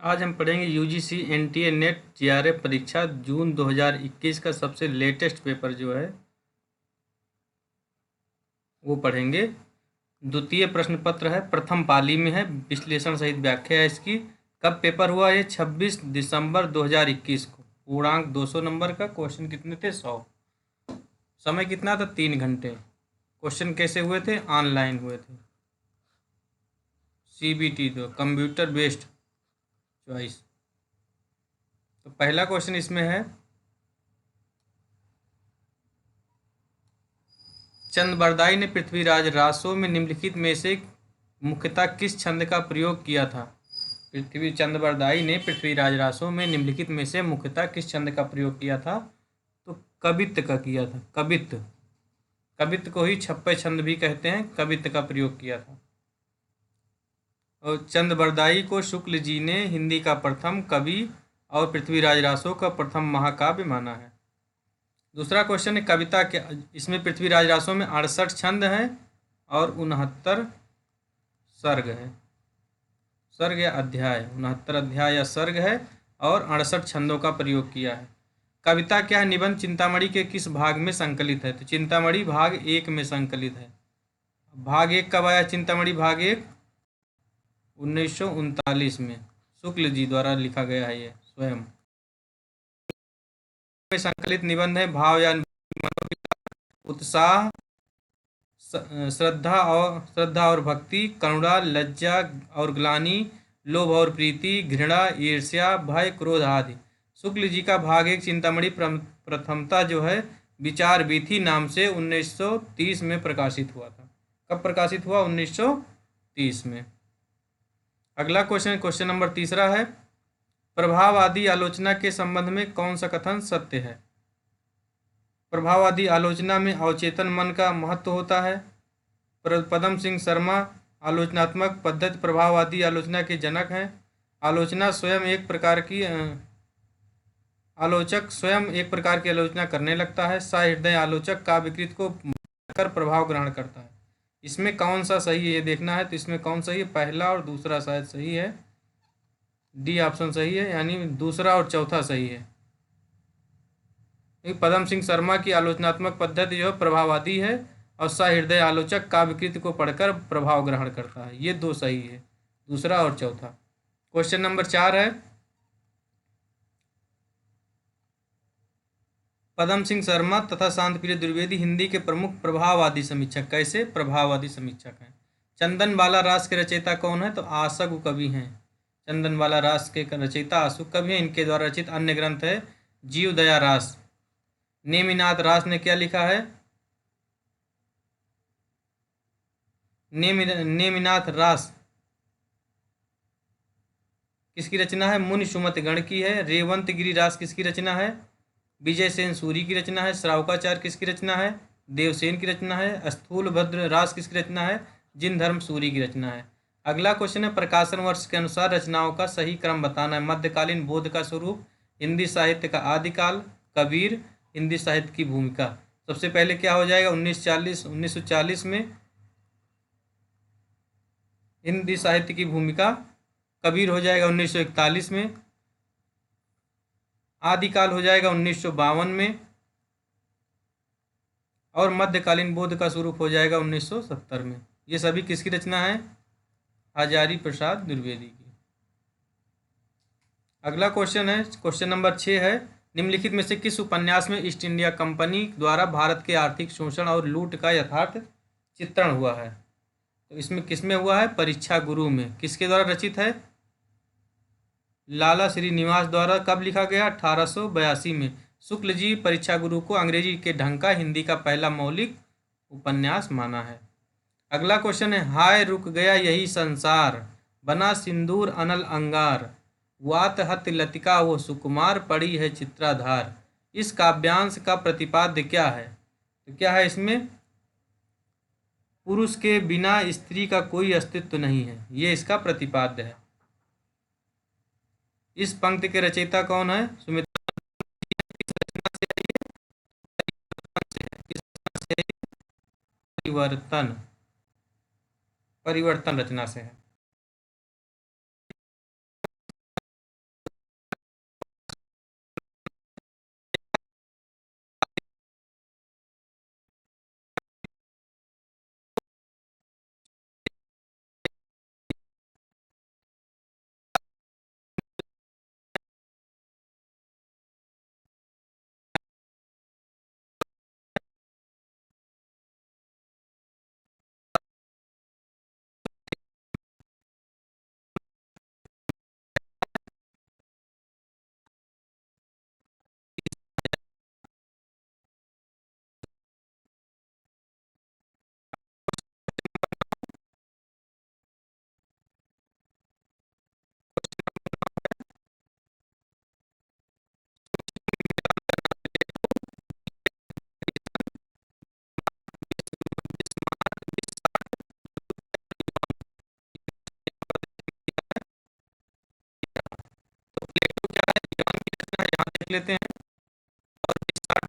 आज हम पढ़ेंगे यूजीसी एनटीए नेट जेआरएफ परीक्षा जून 2021 का सबसे लेटेस्ट पेपर जो है वो पढ़ेंगे। द्वितीय प्रश्न पत्र है, प्रथम पाली में है, विश्लेषण सहित व्याख्या है इसकी। कब पेपर हुआ? ये 26 दिसंबर 2021 को। पूर्णांक 200 नंबर का। क्वेश्चन कितने थे? 100। समय कितना था? 3 घंटे। क्वेश्चन कैसे हुए थे? ऑनलाइन हुए थे। सीबीटी तो कंप्यूटर बेस्ड चॉइस। तो पहला क्वेश्चन इसमें है, चंद बरदाई ने पृथ्वीराज रासो में निम्नलिखित में से मुख्यतः किस छंद का प्रयोग किया था? चंद बरदाई ने पृथ्वीराज रासो में निम्नलिखित में से मुख्यतः किस छंद का प्रयोग किया था? तो कवित्त का किया था। कवित्त। कवित्त को ही छप्पय छंद भी कहते हैं। कवित्त का प्रयोग किया था। और चंद बरदाई को शुक्ल जी ने हिंदी का प्रथम कवि और पृथ्वीराज रासो का प्रथम महाकाव्य माना है। दूसरा क्वेश्चन है, कविता के इसमें पृथ्वीराज रासो में 68 छंद हैं और 69 सर्ग है। सर्ग या अध्याय, 69 अध्याय या सर्ग है और 68 छंदों का प्रयोग किया है। कविता क्या है? निबंध चिंतामणि के किस भाग में संकलित है? तो चिंतामणि भाग 1 में संकलित है। भाग 1 कब आया? चिंतामणि भाग 1 1939 में शुक्ल जी द्वारा लिखा गया है। ये स्वयं में संकलित निबंध है। भाव या उत्साह, श्रद्धा और भक्ति, करुणा, लज्जा और ग्लानि, लोभ और प्रीति, घृणा, ईर्ष्या, भय, क्रोध आदि। शुक्ल जी का भाग 1 चिंतामणि प्रथमता जो है विचार वीथी नाम से 1930 में प्रकाशित हुआ था। कब प्रकाशित हुआ? 1930 में। अगला क्वेश्चन, क्वेश्चन नंबर 3 है, प्रभाववादी आलोचना के संबंध में कौन सा कथन सत्य है? प्रभाववादी आलोचना में अवचेतन मन का महत्व होता है। पदम सिंह शर्मा आलोचनात्मक पद्धति प्रभाववादी आलोचना के जनक हैं। आलोचक स्वयं एक प्रकार की आलोचना करने लगता है। सहृदय आलोचक काव्यकृत को कर प्रभाव ग्रहण करता है। इसमें कौन सा सही है ये देखना है। तो इसमें कौन सही है? पहला और दूसरा शायद सही है। डी ऑप्शन सही है, यानी दूसरा और चौथा सही है। पदम सिंह शर्मा की आलोचनात्मक पद्धति जो प्रभाववादी है और सहृदय आलोचक काव्यकृत को पढ़कर प्रभाव ग्रहण करता है। ये दो सही है, दूसरा और चौथा। क्वेश्चन नंबर 4 है, पदम सिंह शर्मा तथा शांतिप्रिय द्विवेदी हिंदी के प्रमुख प्रभाववादी समीक्षक। कैसे प्रभाववादी समीक्षक हैं? चंदनबाला रास के रचयिता कौन है? तो आशु कवि हैं। चंदनबाला रास के रचयिता आशु कवि हैं। इनके द्वारा रचित अन्य ग्रंथ है जीव दया रास। नेमिनाथ रास ने क्या लिखा है? नेमिनाथ रास किसकी रचना है? मुनि सुमत गण की है। रेवंत गिरी रास किसकी रचना है? विजय सेन सूरी की रचना है। श्रावकाचार्य किसकी रचना है? देवसेन की रचना है। स्थूल भद्र रास किसकी रचना है? जिन धर्म सूरी की रचना है। अगला क्वेश्चन है, प्रकाशन वर्ष के अनुसार रचनाओं का सही क्रम बताना है। मध्यकालीन बोध का स्वरूप, हिंदी साहित्य का आदिकाल, कबीर, हिंदी साहित्य की भूमिका। सबसे पहले क्या हो जाएगा? 1940 में हिंदी साहित्य की भूमिका। कबीर हो जाएगा 1941 में। आदिकाल हो जाएगा 1952 में। और मध्यकालीन बोध का स्वरूप हो जाएगा 1970 में। ये सभी किसकी रचना है? हजारी प्रसाद द्विवेदी की। अगला क्वेश्चन है, क्वेश्चन नंबर 6 है, निम्नलिखित में से किस उपन्यास में ईस्ट इंडिया कंपनी द्वारा भारत के आर्थिक शोषण और लूट का यथार्थ चित्रण हुआ है? तो इसमें किसमें हुआ है? परीक्षा गुरु में। किसके द्वारा रचित है? लाला श्रीनिवास द्वारा। कब लिखा गया? 1882 में। शुक्ल जी परीक्षा गुरु को अंग्रेजी के ढंग का हिंदी का पहला मौलिक उपन्यास माना है। अगला क्वेश्चन है, हाय रुक गया यही संसार, बना सिंदूर अनल अंगार, वात हत लतिका वो सुकुमार, पड़ी है चित्राधार। इस काव्यांश का प्रतिपाद्य क्या है? तो क्या है इसमें? पुरुष के बिना स्त्री का कोई अस्तित्व नहीं है, ये इसका प्रतिपाद्य है। इस पंक्ति के रचयिता कौन है? सुमित्रा। किस रचना से है ये? किस रचना से है ये? परिवर्तन। परिवर्तन रचना से है। यहाँ देख लेते हैं। और विस्तार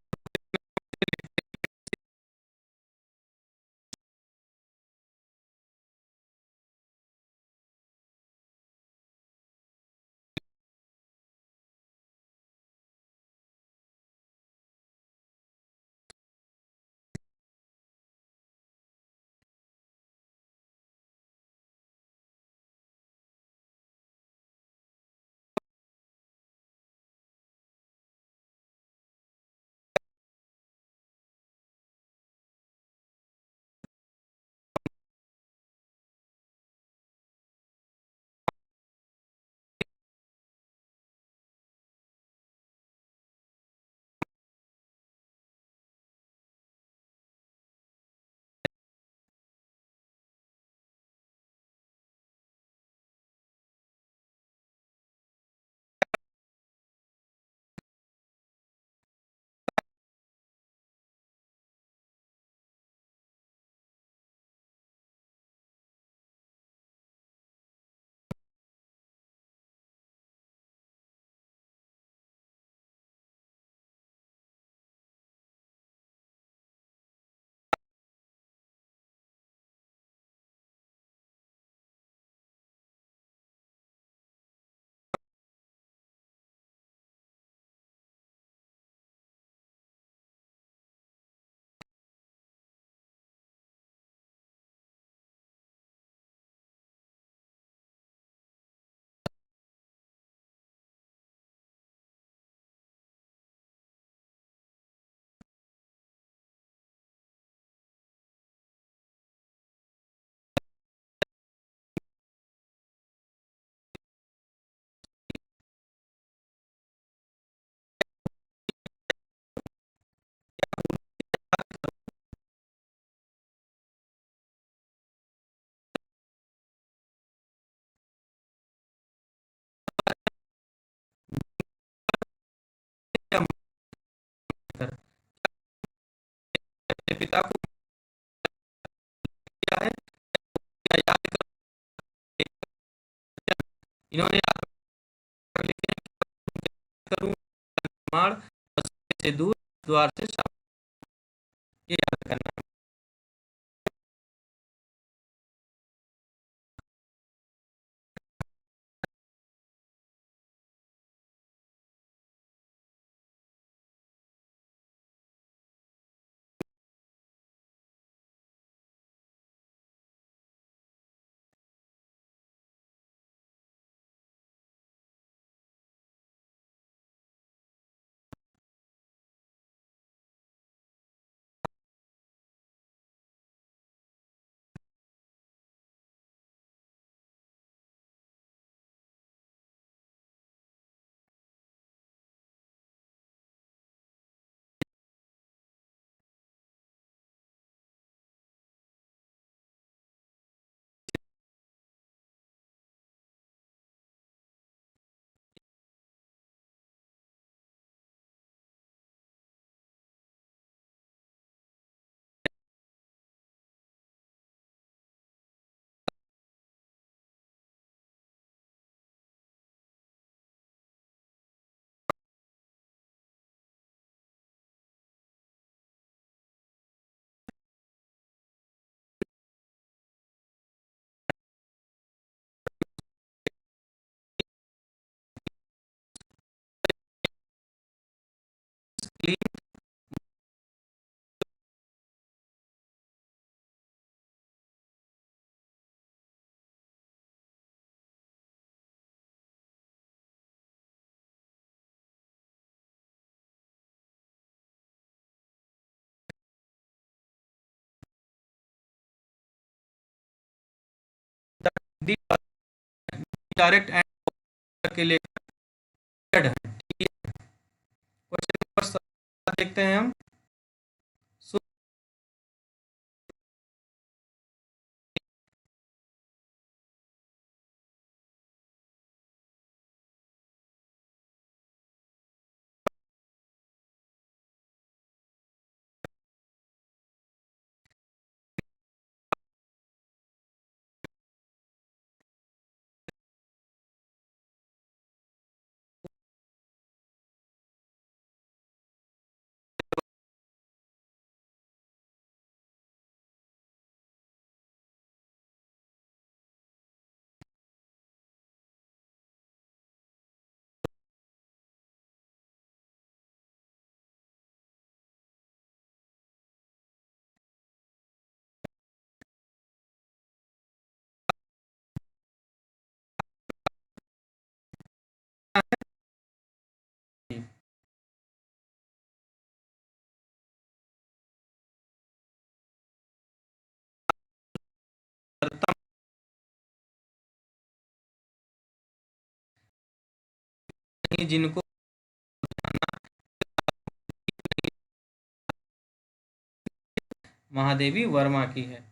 कर अपने पिता को किया है, क्या याद इन्होंने आकर लिखे हैं, करूं निर्माण से दूर द्वार से ये याद करना। डायरेक्ट एंड के लिए है। क्वेश्चन नंबर 7 देखते हैं हम। जिनको महादेवी वर्मा की है।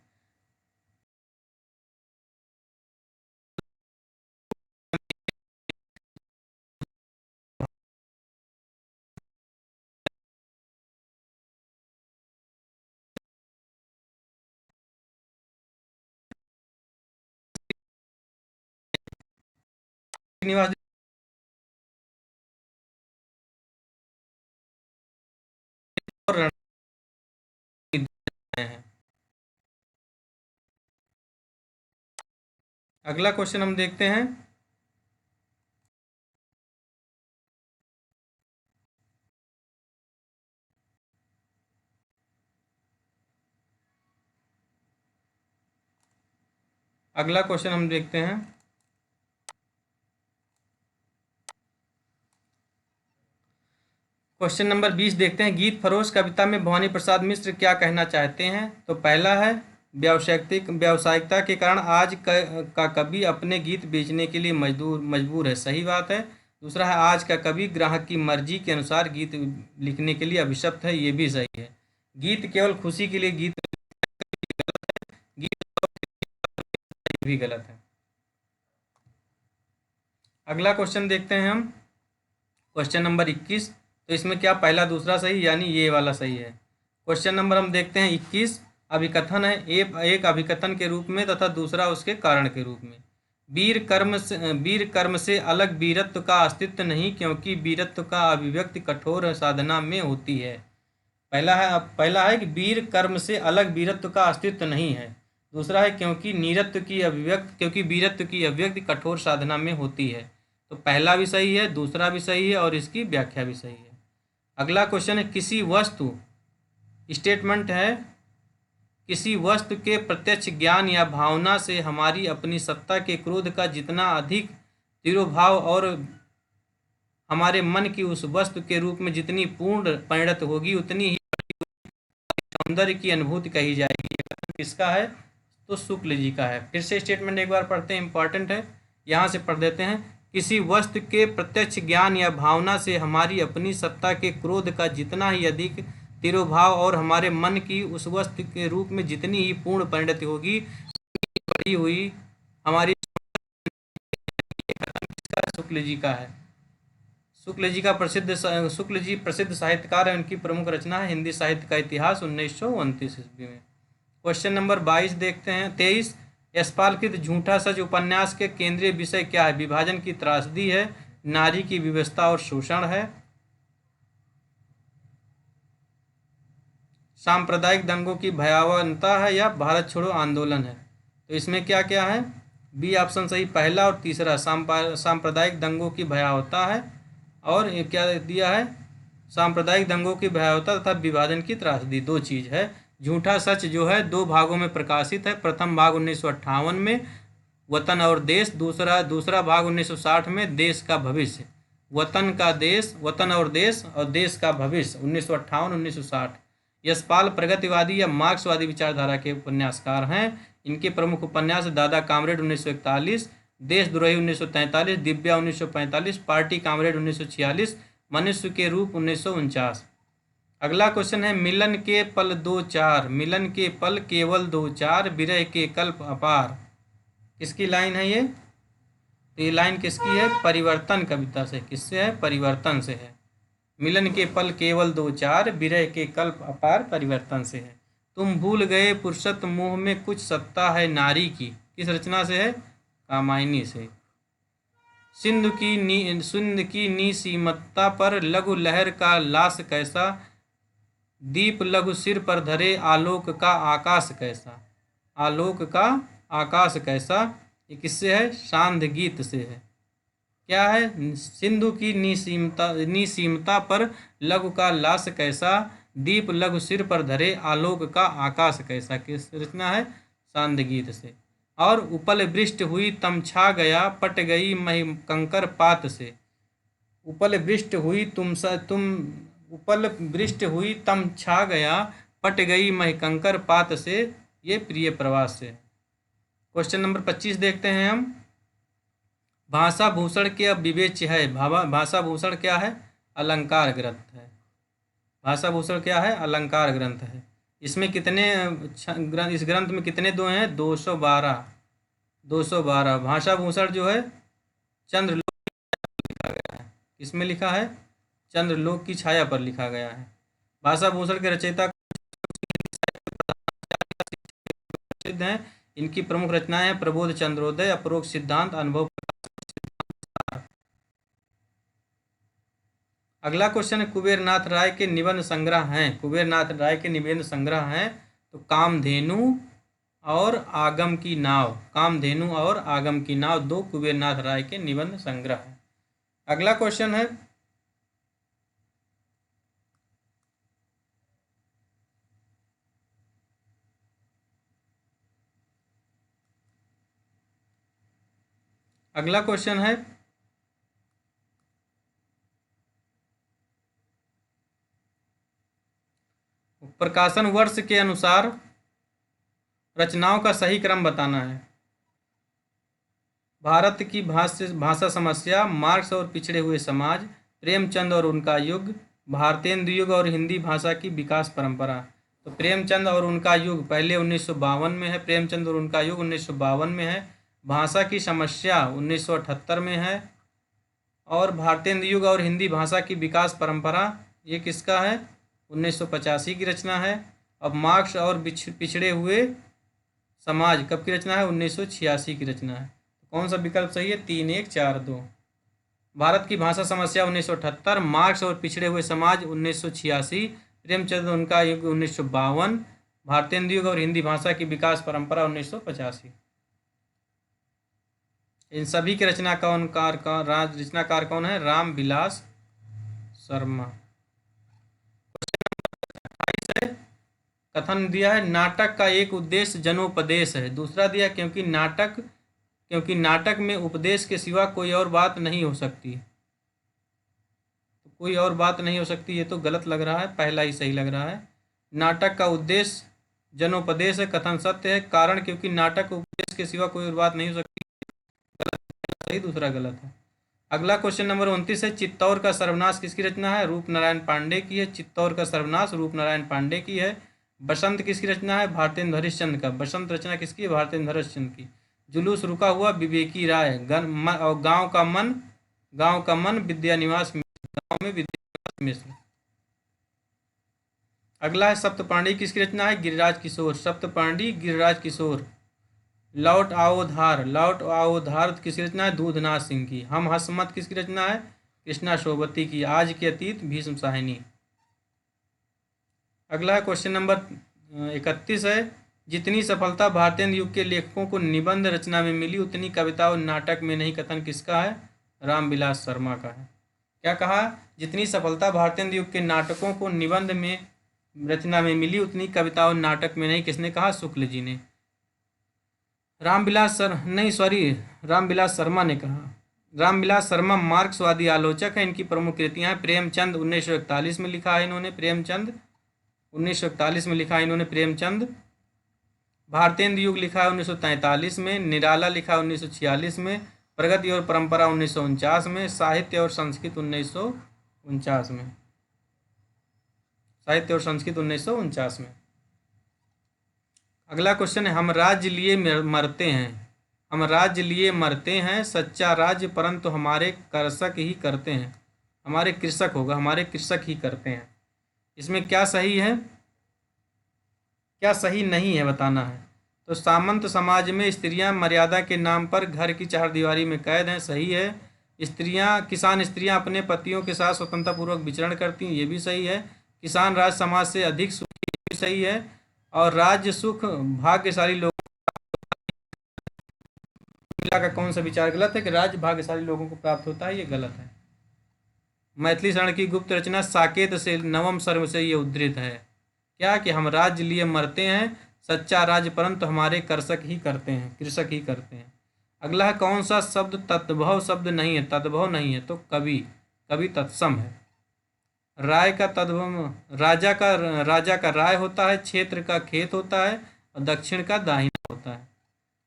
श्रीनिवास और हैं। अगला क्वेश्चन हम देखते हैं। अगला क्वेश्चन हम देखते हैं। क्वेश्चन नंबर 20 देखते हैं। गीत फरोश कविता में भवानी प्रसाद मिश्र क्या कहना चाहते हैं? तो पहला है व्यावसायिकता के कारण आज का कवि अपने गीत बेचने के लिए मजबूर है, सही बात है। दूसरा है आज का कवि ग्राहक की मर्जी के अनुसार गीत लिखने के लिए अभिशप्त है, ये भी सही है। गीत केवल खुशी के लिए गीत भी गलत है। अगला क्वेश्चन देखते हैं हम, क्वेश्चन नंबर 21। तो इसमें क्या पहला दूसरा सही, यानी ये वाला सही है। क्वेश्चन नंबर हम देखते हैं 21। अभिकथन है, एक अभिकथन के रूप में तथा दूसरा उसके कारण के रूप में। वीर कर्म से अलग वीरत्व का अस्तित्व नहीं, क्योंकि वीरत्व का अभिव्यक्ति कठोर साधना में होती है। पहला है कि वीर कर्म से अलग वीरत्व का अस्तित्व नहीं है। दूसरा है क्योंकि वीरत्व की अभिव्यक्ति कठोर साधना में होती है। तो पहला भी सही है, दूसरा भी सही है और इसकी व्याख्या भी सही है। अगला क्वेश्चन है, किसी वस्तु स्टेटमेंट है, किसी वस्तु के प्रत्यक्ष ज्ञान या भावना से हमारी अपनी सत्ता के क्रोध का जितना अधिक तिरोभाव और हमारे मन की उस वस्तु के रूप में जितनी पूर्ण परिणत होगी, उतनी ही सौंदर्य की अनुभूति कही जाएगी। किसका है? तो शुक्ल जी का है। फिर से स्टेटमेंट एक बार पढ़ते हैं, इंपॉर्टेंट है, यहाँ से पढ़ देते हैं। किसी वस्तु के प्रत्यक्ष ज्ञान या भावना से हमारी अपनी सत्ता के क्रोध का जितना ही अधिक तिरोभाव और हमारे मन की उस वस्तु के रूप में जितनी ही पूर्ण परिणति होगी, बढ़ी हुई हमारी शुक्ल जी का है। शुक्ल जी प्रसिद्ध साहित्यकार है। उनकी प्रमुख रचना है हिंदी साहित्य का इतिहास 1929 ईस्वी में। क्वेश्चन नंबर 22 देखते हैं। 23। यशपालकृत झूठा सच उपन्यास के केंद्रीय विषय क्या है? विभाजन की त्रासदी है, नारी की विवशता और शोषण है, सांप्रदायिक दंगों की भयावहता है, या भारत छोड़ो आंदोलन है। तो इसमें क्या क्या है? बी ऑप्शन सही, पहला और तीसरा। सांप्रदायिक दंगों की भयावहता है, और ये क्या दिया है? सांप्रदायिक दंगों की भयावहता तथा विभाजन की त्रासदी, दो चीज है। झूठा सच जो है 2 भागों में प्रकाशित है। प्रथम भाग 1958 में वतन और देश, दूसरा भाग 1960 में देश का भविष्य। वतन और देश का भविष्य 1958-1960। यशपाल प्रगतिवादी या मार्क्सवादी विचारधारा के उपन्यासकार हैं। इनके प्रमुख उपन्यास दादा कामरेड 1941, देशद्रोही 1943, दिव्या 1945, पार्टी कामरेड 1946, मनुष्य के रूप 1949। अगला क्वेश्चन है, मिलन के पल दो चार, मिलन के पल केवल दो चार, विरह के कल्प अपार। किसकी लाइन है ये? तो ये लाइन किसकी है? परिवर्तन कविता से। किससे है? परिवर्तन से है। मिलन के पल केवल दो चार, विरह के कल्प अपार, परिवर्तन से है। तुम भूल गए पुरुषत मोह में कुछ सत्ता है नारी की। किस रचना से है? कामायनी से। सिंधु की निसीमता पर लघु लहर का लाश कैसा, दीप लघु सिर पर धरे आलोक का आकाश कैसा। आलोक का आकाश कैसा, ये किससे है? सांध्य गीत से है। क्या है? सिंधु की निसीमता पर लघु का लाश कैसा, दीप लघु सिर पर धरे आलोक का आकाश कैसा। किस रचना है? सांध्य गीत से। और उपल वृष्टि हुई तम छा गया, पट गई मही कंकर पात से। उपल वृष्टि हुई तम छा गया, पट गई मही कंकर पात से, ये प्रिय प्रवास से। क्वेश्चन नंबर 25 देखते हैं हम। भाषा भूषण क्या विवेच्य है? भाषा भूषण क्या है? अलंकार ग्रंथ है। भाषा भूषण क्या है? अलंकार ग्रंथ है। इसमें कितने इस ग्रंथ में कितने दो हैं? 212। 212। भाषा भूषण जो है चंद्रलोक लिखा गया है। किसमें लिखा है? चंद्रलोक की छाया पर लिखा गया है। भाषा भूषण के रचयिता प्रसिद्ध हैं। इनकी प्रमुख रचनाएं हैं प्रबोध चंद्रोदय, अपरोक्ष सिद्धांत, अनुभव। अगला क्वेश्चन है कुबेरनाथ राय के निबंध संग्रह हैं। कुबेरनाथ राय के निबंध संग्रह हैं तो कामधेनु और आगम की नाव। कामधेनु और आगम की नाव दो कुबेरनाथ राय के निबंध संग्रह हैं। अगला क्वेश्चन है प्रकाशन वर्ष के अनुसार रचनाओं का सही क्रम बताना है। भारत की भाषा समस्या, मार्क्स और पिछड़े हुए समाज, प्रेमचंद और उनका युग, भारतेंदु युग और हिंदी भाषा की विकास परंपरा। तो प्रेमचंद और उनका युग पहले 1952 में है। प्रेमचंद और उनका युग 1952 में है। भाषा की समस्या 1978 में है। और भारतेंदु युग और हिंदी भाषा की विकास परंपरा ये किसका है? 1985 की रचना है। अब मार्क्स और पिछड़े हुए समाज कब की रचना है? 1986 की रचना है। कौन सा विकल्प सही है? 3, 1, 4, 2। भारत की भाषा समस्या 1978, मार्क्स और पिछड़े हुए समाज 1986, प्रेमचंद उनका युग 1952, भारतेंदु युग और हिंदी भाषा की विकास परंपरा 1985। इन सभी के रचनाकार कौन है? रामविलास शर्मा। कथन दिया है नाटक का एक उद्देश्य जनोपदेश है। दूसरा दिया क्योंकि नाटक में उपदेश के सिवा कोई और बात नहीं हो सकती। तो कोई और बात नहीं हो सकती, ये तो गलत लग रहा है। पहला ही सही लग रहा है। नाटक का उद्देश्य जनोपदेश है, कथन सत्य है। कारण क्योंकि नाटक उपदेश के सिवा कोई और बात नहीं हो सकती, सही। दूसरा गलत है। अगला क्वेश्चन नंबर 29 है चित्तौर का सर्वनाश किसकी रचना है? रूपनारायण पांडे की है। चित्तौर का सर्वनाश रूपनारायण पांडे की है। बसंत किसकी रचना है? भारतेंदु हरिश्चंद्र का। बसंत रचना किसकी है? भारतेंदु हरिश्चंद्र की। जुलूस रुका हुआ विवेकी राय। और गांव का मन विद्यानिवास मिश्र। गांव में विद्यानिवास मिश्र। अगला है सप्तपाणी किसकी रचना है? गिरिराज किशोर। सप्तपाणी गिरिराज किशोर। लौट आओ धार किसकी रचना है? दूधनाथ सिंह की। हम हसमत किसकी रचना है? कृष्णा सोबती की। आज के अतीत भीष्म साहिनी। अगला है क्वेश्चन नंबर 31 है जितनी सफलता भारतेंदु युग के लेखकों को निबंध रचना में मिली उतनी कविता और नाटक में नहीं। कथन किसका है? रामविलास शर्मा का है। क्या कहा? जितनी सफलता भारतेंदु युग के नाटकों को निबंध में रचना में मिली उतनी कविता और नाटक में नहीं। किसने कहा? शुक्ल जी ने। रामविलास शर्मा ने कहा। रामविलास शर्मा मार्क्सवादी आलोचक है। इनकी प्रमुख कृतियां हैं प्रेमचंद 1941 में लिखा है इन्होंने। प्रेमचंद 1941 में लिखा है इन्होंने प्रेमचंद। भारतेंदु युग लिखा है 1943 में। निराला लिखा है 1946 में। प्रगति और परंपरा 1949 में। साहित्य और संस्कृत 1949 में। साहित्य और संस्कृत 1949 में। अगला क्वेश्चन है हम राज्य लिए मरते हैं। हम राज्य लिए मरते हैं, सच्चा राज्य परंतु हमारे कृषक ही करते हैं। हमारे कृषक होगा, हमारे कृषक ही करते हैं। इसमें क्या सही है, क्या सही नहीं है बताना है। तो सामंत समाज में स्त्रियां मर्यादा के नाम पर घर की चारदीवारी में कैद हैं, सही है। किसान स्त्रियां अपने पतियों के साथ स्वतंत्रतापूर्वक विचरण करती हैं, ये भी सही है। किसान राज समाज से अधिक सुखी, ये भी सही है। और राज्य सुख भाग्यशाली लोगों का कौन सा विचार गलत है कि राज्य भाग्यशाली लोगों को प्राप्त होता है, ये गलत है। मैथिली शरण की गुप्त रचना साकेत से नवम सर्व से ये उद्धृत है। क्या कि हम राज्य लिए मरते हैं, सच्चा राज्य परंतु हमारे कृषक ही करते हैं, कृषक ही करते हैं। अगला है कौन सा शब्द तद्भव शब्द नहीं है, तद्भव नहीं है तो कवि, कवि तत्सम है। राय का तद्भव, राजा का राय होता है, क्षेत्र का खेत होता है और दक्षिण का दाहिना होता है।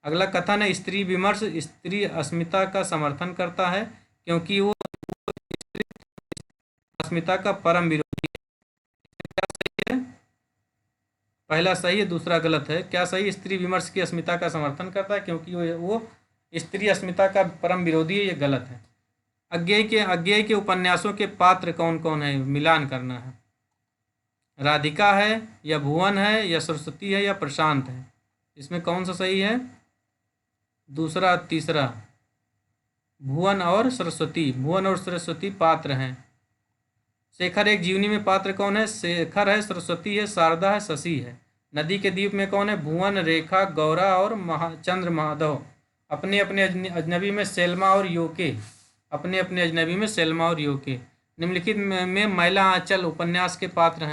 अगला कथन है स्त्री विमर्श स्त्री अस्मिता का समर्थन करता है क्योंकि वो अस्मिता का परम विरोधी है। पहला सही है, दूसरा गलत है। क्या सही? स्त्री विमर्श की अस्मिता का समर्थन करता है क्योंकि वो स्त्री अस्मिता का परम विरोधी है, ये गलत है। अज्ञेय के उपन्यासों के पात्र कौन कौन है? मिलान करना है। राधिका है या भुवन है या सरस्वती है या प्रशांत है? इसमें कौन सा सही है? दूसरा, तीसरा। भुवन और सरस्वती पात्र हैं। शेखर एक जीवनी में पात्र कौन है? शेखर है, सरस्वती है, शारदा है, शशि है। नदी के द्वीप में कौन है? भुवन, रेखा, गौरा और चंद्र माधव। अपने अपने अजनबी में सेल्मा और योके। निम्नलिखित में मैला आंचल उपन्यास के पात्र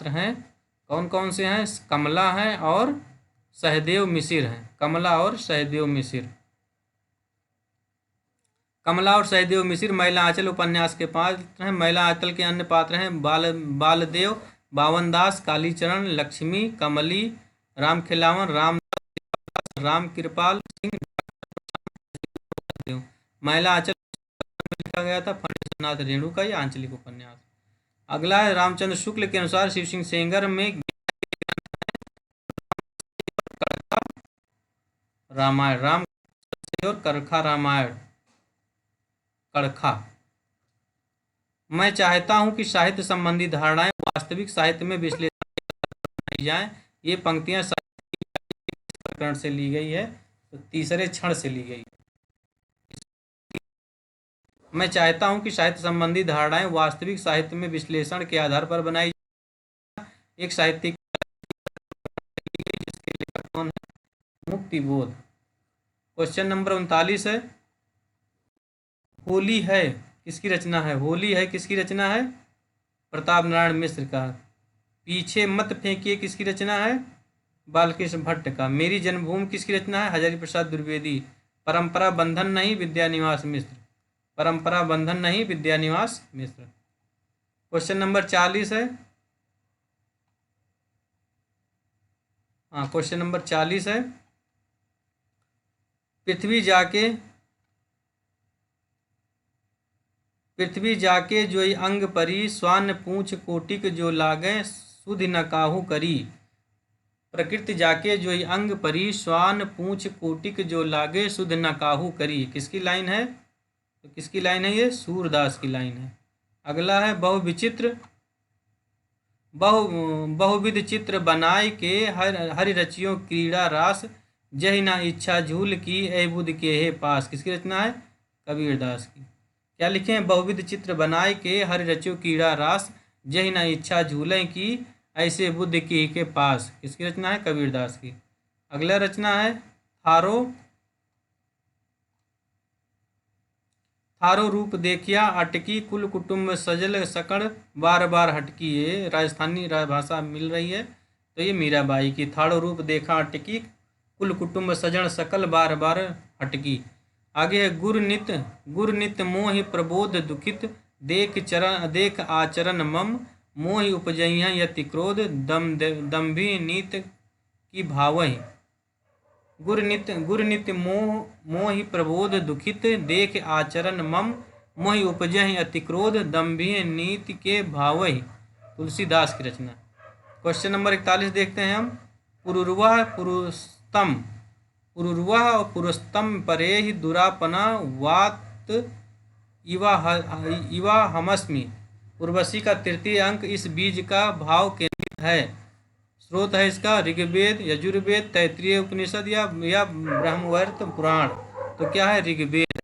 हैं। कौन कौन से हैं? कमला हैं और सहदेव मिसिर हैं। कमला और सहदेव मिसिर मैला आंचल उपन्यास के पात्र हैं। मैला आंचल के अन्य पात्र हैं बालदेव, बावनदास, कालीचरण, लक्ष्मी, कमली, राम खिलावन, रामदास, राम कृपाल सिंह। मैला आंचल लिखा गया था पंडित नाथ रेणु का, यह आंचलिक उपन्यास। अगला है रामचंद्र शुक्ल के अनुसार शिव सिंह सेंगर में रामायण, राम और करखा रामायण। मैं चाहता हूं कि साहित्य संबंधी धारणाएं वास्तविक साहित्य में विश्लेषण जाएं। ये पंक्तियां साहित्य से ली गई है, तो तीसरे क्षण से ली गई। मैं चाहता हूं कि साहित्य संबंधी धारणाएं वास्तविक साहित्य में विश्लेषण के आधार पर बनाई जाए। एक साहित्यिक जिसके लेखक कौन है? मुक्तिबोध। क्वेश्चन नंबर 39 है, होली है किसकी रचना है? प्रताप नारायण मिश्र का। पीछे मत फेंकिए किसकी रचना है? बालकृष्ण भट्ट का। मेरी जन्मभूमि किसकी रचना है? हजारी प्रसाद द्विवेदी। परंपरा बंधन नहीं, विद्यानिवास मिश्र। क्वेश्चन नंबर 40 है। क्वेश्चन नंबर 40 है, पृथ्वी जाके जोई अंग परी, स्वान पूछ कोटिक जो लागे सुध न काहू करी। प्रकृति जाके जोई अंग परी, स्वान पूछ कोटिक जो लागे सुध न काहू करी। किसकी लाइन है? तो किसकी लाइन है? ये सूरदास की लाइन है। अगला है बहुविध चित्र बनाए के हरि रचियो क्रीड़ा रास, जहि ना इच्छा झूल की ए बुध के हे पास। किसकी रचना है? कबीरदास की। क्या लिखे हैं? बहुविध चित्र बनाए के हरि रचियो क्रीड़ा रास, जहि ना इच्छा झूले की ऐसे बुद्ध के पास। किसकी रचना है? कबीरदास की। अगला रचना है थारो रूप देखिया अटकी, कुल कुटुंब सजल सकड़ बार बार हटकी। ये राजस्थानी भाषा मिल रही है, तो ये मीराबाई की। थारो रूप देखा अटकी, कुल कुटुंब सजन सकल बार बार हटकी। आगे है गुर नित मोहि प्रबोध दुखित, देख आचरण मम मोहि उपजइह यति क्रोध, दम्भी नीत की भावहि। गुर नित मोहि प्रबोध दुखित, देख आचरण मम मोहि उपजहि अति क्रोध, दम्भी नीति के भावहि। तुलसीदास की रचना। क्वेश्चन नंबर 41 देखते हैं हम। पुरुर्वा और पुरुस्तम परेहि दुरापना वात इवा हमस्मि। उर्वशी का तृतीय अंक इस बीज का भाव केंद्रित है। स्रोत है इसका ऋग्वेद, यजुर्वेद, तैत्रीय उपनिषद या ब्रह्मवर्त पुराण। तो क्या है? ऋग्वेद।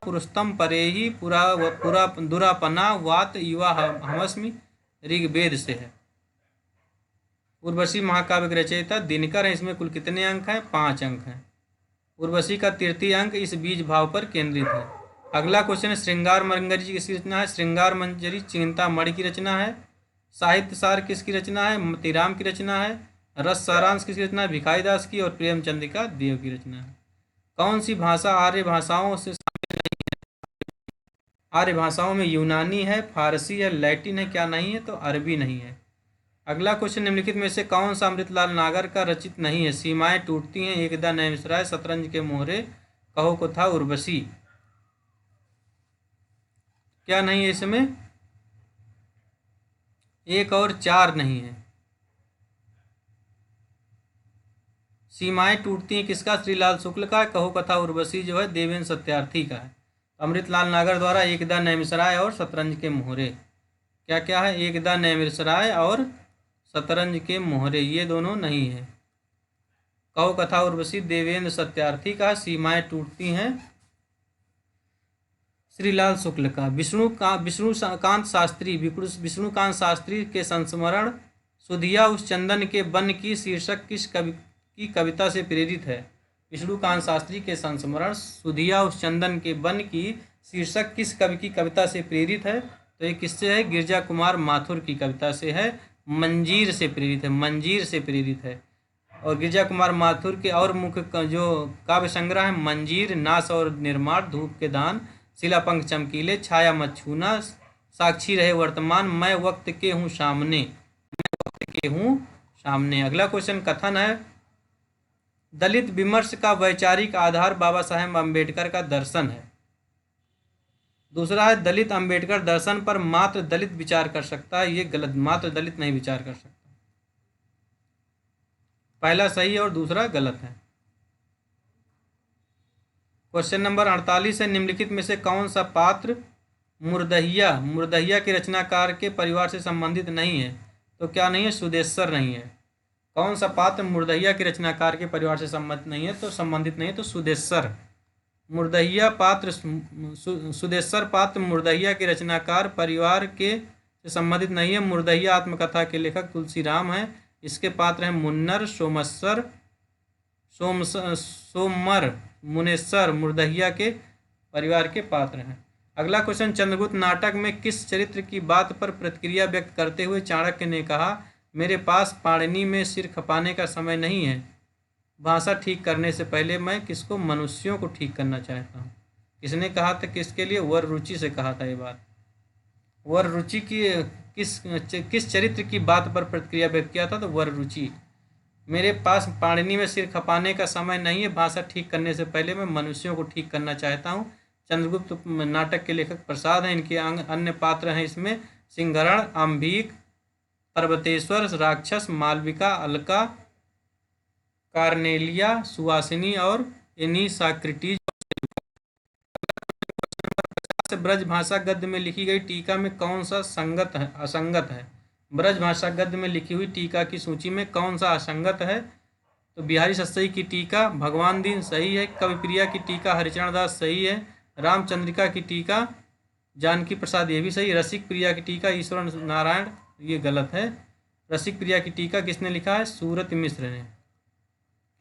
पुरुस्तम परेहि पुरा दुरापना वात युवा हमस्मि, ऋग्वेद से है। उर्वशी महाकाव्य के रचयिता दिनकर है। इसमें कुल कितने अंक हैं? 5 अंक हैं। उर्वशी का तृतीय अंक इस बीज भाव पर केंद्रित है। अगला क्वेश्चन है श्रृंगार मंजरी किसकी रचना है? श्रृंगार मंजरी चिंतामणि की रचना है। साहित्य सार किसकी रचना है? मोतीराम की रचना है। रस सारांश किसकी रचना है? भिखारीदास की। और प्रेमचंद्रिका देव की रचना है। कौन सी भाषा आर्य भाषाओं से शामिल नहीं है? आर्य भाषाओं में यूनानी है, फारसी है, लैटिन है। क्या नहीं है? तो अरबी नहीं है। अगला क्वेश्चन, निम्नलिखित में से कौन सा अमृतलाल नागर का रचित नहीं है? सीमाएं टूटती हैं, एकदा नैमिषारण्य, शतरंज के मोहरे, कहो को था उर्वशी। क्या नहीं है इसमें? 1 और 4 नहीं है। सीमाएं टूटती हैं किसका? श्रीलाल शुक्ल का। कहो कथा उर्वशी जो है देवेंद्र सत्यार्थी का है। अमृतलाल नागर द्वारा एकदा नैमिषारण्य और शतरंज के मोहरे। क्या क्या है? एकदा नैमिषारण्य और शतरंज के मोहरे, ये दोनों नहीं है। कहो कथा उर्वशी देवेंद्र सत्यार्थी का। सीमाएं टूटती हैं श्रीलाल शुक्ल का। विष्णुकांत शास्त्री के संस्मरण सुधिया उस चंदन के बन की शीर्षक किस की कविता से प्रेरित है? विष्णुकांत शास्त्री के संस्मरण सुधिया उस चंदन के बन की शीर्षक किस कवि की कविता से प्रेरित है? तो ये किससे है? गिरजा कुमार माथुर की कविता से है। मंजीर से प्रेरित है, मंजीर से प्रेरित है। और गिरजा कुमार माथुर के और मुख्य जो काव्य संग्रह है, मंजीर, नाश और निर्माण, धूप के दान, शिलापंख चमकीले, छाया मत छूना, साक्षी रहे वर्तमान, मैं वक्त के हूँ सामने, मैं वक्त के हूँ सामने। अगला क्वेश्चन कथन है, दलित विमर्श का वैचारिक आधार बाबा साहेब अम्बेडकर का दर्शन है। दूसरा है, दलित अम्बेडकर दर्शन पर मात्र दलित विचार कर सकता है। ये गलत, मात्र दलित नहीं विचार कर सकता। पहला सही है और दूसरा गलत है। क्वेश्चन नंबर 48 है, निम्नलिखित में से कौन सा पात्र मुर्दहिया के रचनाकार के परिवार से संबंधित नहीं है? तो क्या नहीं है? सुदेश्वर नहीं है। कौन सा पात्र मुर्दहिया के रचनाकार के परिवार से संबंधित नहीं है? तो संबंधित नहीं है, तो सुदेश्वर। सुदेश्वर पात्र मुर्दहिया के रचनाकार परिवार के से संबंधित नहीं है। मुर्दहिया आत्मकथा के लेखक तुलसीराम हैं। इसके पात्र हैं मुन्नर, सोमर, मुनेश्वर, मुर्दहिया के परिवार के पात्र हैं। अगला क्वेश्चन, चंद्रगुप्त नाटक में किस चरित्र की बात पर प्रतिक्रिया व्यक्त करते हुए चाणक्य ने कहा, मेरे पास पाणिनि में सिर खपाने का समय नहीं है, भाषा ठीक करने से पहले मैं किसको? मनुष्यों को ठीक करना चाहता हूँ। किसने कहा था? किसके लिए? वर रुचि से कहा था ये बात। वर रुचि की किस चरित्र की बात पर प्रतिक्रिया व्यक्त किया था? तो वर रुचि। मेरे पास पाणिनि में सिर खपाने का समय नहीं है, भाषा ठीक करने से पहले मैं मनुष्यों को ठीक करना चाहता हूँ। चंद्रगुप्त नाटक के लेखक प्रसाद हैं। इनके अन्य पात्र हैं इसमें सिंहरण, अंबिक, पर्वतेश्वर, राक्षस, मालविका, अलका, कार्नेलिया, सुवासिनी और एनिसाक्रिटीज। ब्रज भाषा गद्य में लिखी गई टीका में कौन सा असंगत है? ब्रज भाषा गद्य में लिखी हुई टीका की सूची में कौन सा असंगत है? तो बिहारी सस्सई की टीका भगवान दीन सही है। कविप्रिया की टीका हरिचरण दास सही है। रामचंद्रिका की टीका जानकी प्रसाद ये भी सही। रसिक प्रिया की टीका ईश्वर नारायण ये गलत है। रसिक प्रिया की टीका किसने लिखा है? सूरत मिश्र ने।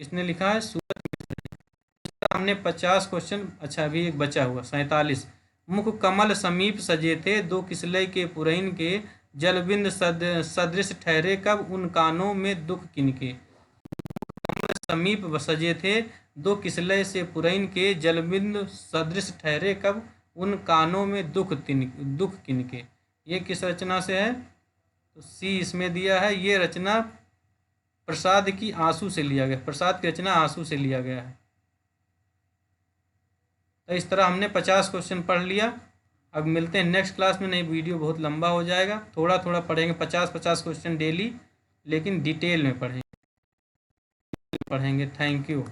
किसने लिखा है? सूरत मिश्र ने। हमने 50 क्वेश्चन, अच्छा अभी एक बचा हुआ 47। मुख कमल समीप सजे थे, दो किसलय के पुरैन के, जलबिंद सदृश ठहरे कब, उन कानों में दुख किनके। कमल समीप सजे थे, दो किसलय से पुरैन के, जलबिंद सदृश ठहरे कब, उन कानों में दुख किनके। ये किस रचना से है? तो सी इसमें दिया है। ये रचना प्रसाद की आंसू से लिया गया, प्रसाद की रचना आंसू से लिया गया है। तो इस तरह हमने 50 क्वेश्चन पढ़ लिया। अब मिलते हैं नेक्स्ट क्लास में। नहीं, वीडियो बहुत लंबा हो जाएगा, थोड़ा थोड़ा पढ़ेंगे। 50 क्वेश्चन डेली, लेकिन डिटेल में पढ़ेंगे। Thank you.